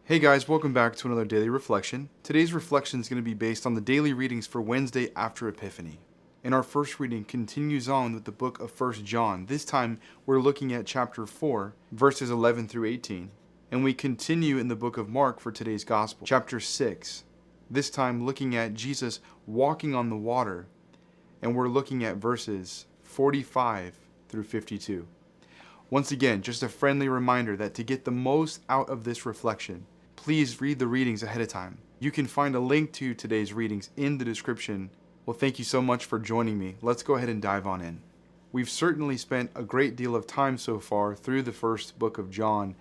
Hey guys, welcome back to another daily reflection. Today's reflection is going to be based on the daily readings for Wednesday after Epiphany. And our first reading continues on with the book of 1 John. This time we're looking at chapter 4, verses 11 through 18. And we continue in the book of Mark for today's gospel, chapter 6. This time looking at Jesus walking on the water. And we're looking at verses 45 through 52. Once again, just a friendly reminder that to get the most out of this reflection, please read the readings ahead of time. You can find a link to today's readings in the description. Well, thank you so much for joining me. Let's go ahead and dive on in. We've certainly spent a great deal of time so far through the first book of John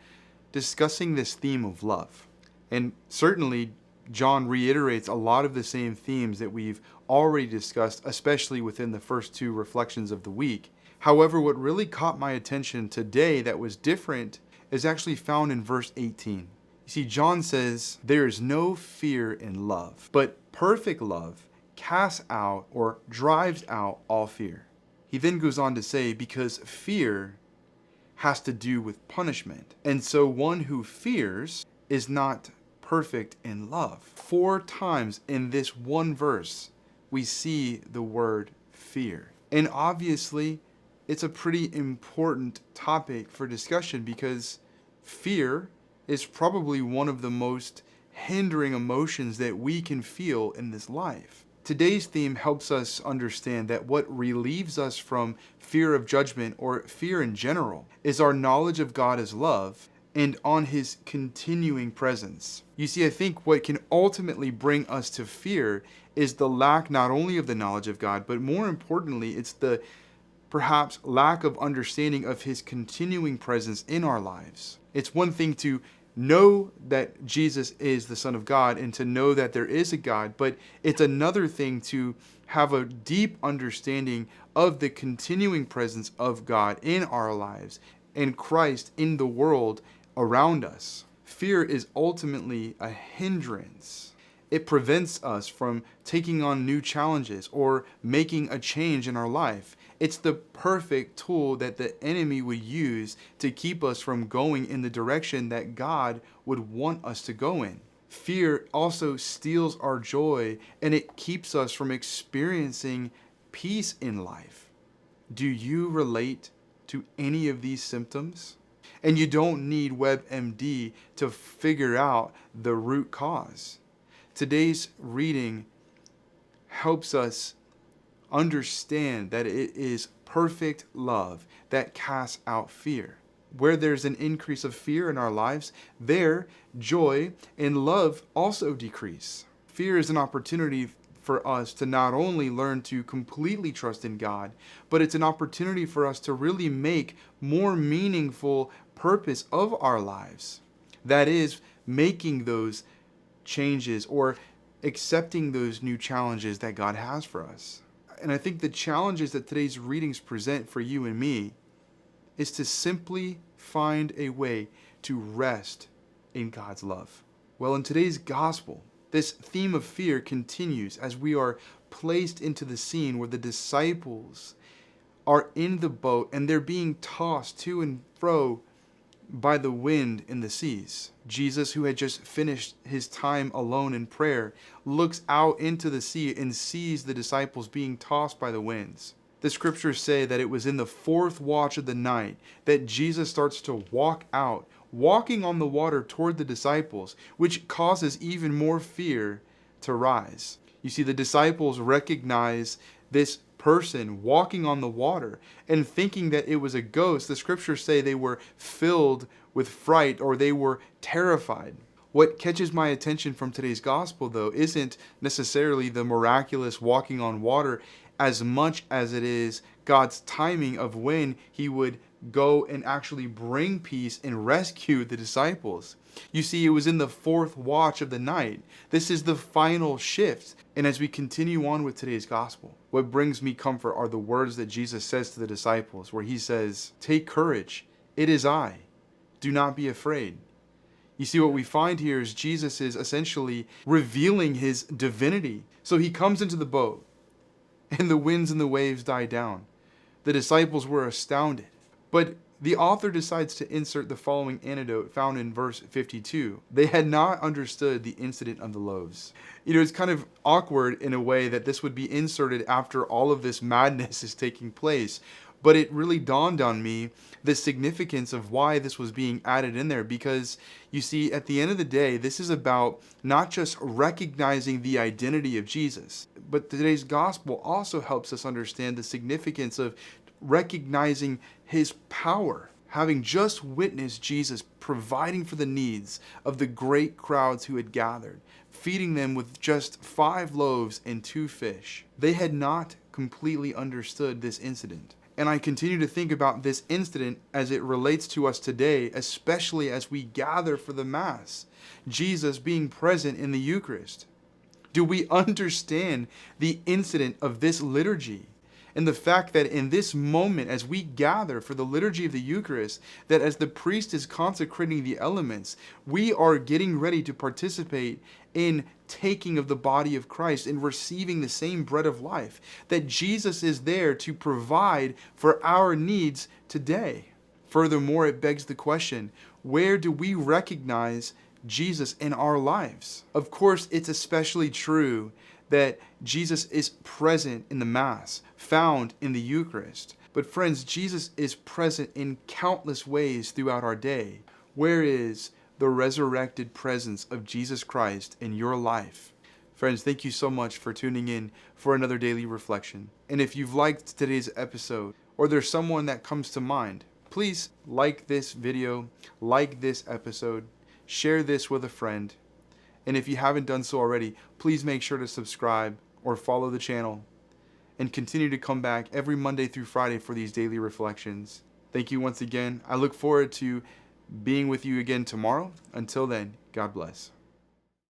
discussing this theme of love. And certainly, John reiterates a lot of the same themes that we've already discussed, especially within the first two reflections of the week. However, what really caught my attention today that was different is actually found in verse 18. You see, John says, there is no fear in love, but perfect love casts out or drives out all fear. He then goes on to say, because fear has to do with punishment. And so one who fears is not perfect in love. 4 times in this one verse, we see the word fear. And obviously, it's a pretty important topic for discussion because fear is probably one of the most hindering emotions that we can feel in this life. Today's theme helps us understand that what relieves us from fear of judgment or fear in general is our knowledge of God as love and on His continuing presence. You see, I think what can ultimately bring us to fear is the lack not only of the knowledge of God, but more importantly, it's the perhaps lack of understanding of His continuing presence in our lives. It's one thing to know that Jesus is the Son of God and to know that there is a God, but it's another thing to have a deep understanding of the continuing presence of God in our lives and Christ in the world around us. Fear is ultimately a hindrance. It prevents us from taking on new challenges or making a change in our life. It's the perfect tool that the enemy would use to keep us from going in the direction that God would want us to go in. Fear also steals our joy and it keeps us from experiencing peace in life. Do you relate to any of these symptoms? And you don't need WebMD to figure out the root cause. Today's reading helps us understand that it is perfect love that casts out fear. Where there's an increase of fear in our lives, there joy and love also decrease. Fear is an opportunity for us to not only learn to completely trust in God, but it's an opportunity for us to really make more meaningful purpose of our lives. That is, making those changes or accepting those new challenges that God has for us. And I think the challenges that today's readings present for you and me is to simply find a way to rest in God's love. Well, in today's gospel, this theme of fear continues as we are placed into the scene where the disciples are in the boat and they're being tossed to and fro by the wind in the seas. Jesus, who had just finished his time alone in prayer, looks out into the sea and sees the disciples being tossed by the winds. The scriptures say that it was in the 4th watch of the night that Jesus starts to walk out, walking on the water toward the disciples, which causes even more fear to rise. You see, the disciples recognize this person walking on the water and thinking that it was a ghost. The scriptures say they were filled with fright or they were terrified. What catches my attention from today's gospel, though, isn't necessarily the miraculous walking on water as much as it is God's timing of when He would go and actually bring peace and rescue the disciples. You see, it was in the 4th watch of the night. This is the final shift. And as we continue on with today's gospel, what brings me comfort are the words that Jesus says to the disciples, where He says, "Take courage, it is I. Do not be afraid." You see, what we find here is Jesus is essentially revealing His divinity. So He comes into the boat, and the winds and the waves die down. The disciples were astounded. But The author decides to insert the following anecdote found in verse 52. They had not understood the incident of the loaves. It's kind of awkward in a way that this would be inserted after all of this madness is taking place. But it really dawned on me the significance of why this was being added in there, because you see, at the end of the day, this is about not just recognizing the identity of Jesus, but today's gospel also helps us understand the significance of recognizing his power. Having just witnessed Jesus providing for the needs of the great crowds who had gathered, feeding them with just 5 loaves and 2 fish, they had not completely understood this incident. And I continue to think about this incident as it relates to us today, especially as we gather for the Mass, Jesus being present in the Eucharist. Do we understand the incident of this liturgy? And the fact that in this moment, as we gather for the liturgy of the Eucharist, that as the priest is consecrating the elements, we are getting ready to participate in taking of the body of Christ and receiving the same bread of life, that Jesus is there to provide for our needs today. Furthermore, it begs the question, where do we recognize Jesus in our lives? Of course, it's especially true that Jesus is present in the Mass, found in the Eucharist. But friends, Jesus is present in countless ways throughout our day. Where is the resurrected presence of Jesus Christ in your life? Friends, thank you so much for tuning in for another daily reflection. And if you've liked today's episode, or there's someone that comes to mind, please like this video, like this episode, share this with a friend. And if you haven't done so already, please make sure to subscribe or follow the channel and continue to come back every Monday through Friday for these daily reflections. Thank you once again. I look forward to being with you again tomorrow. Until then, God bless.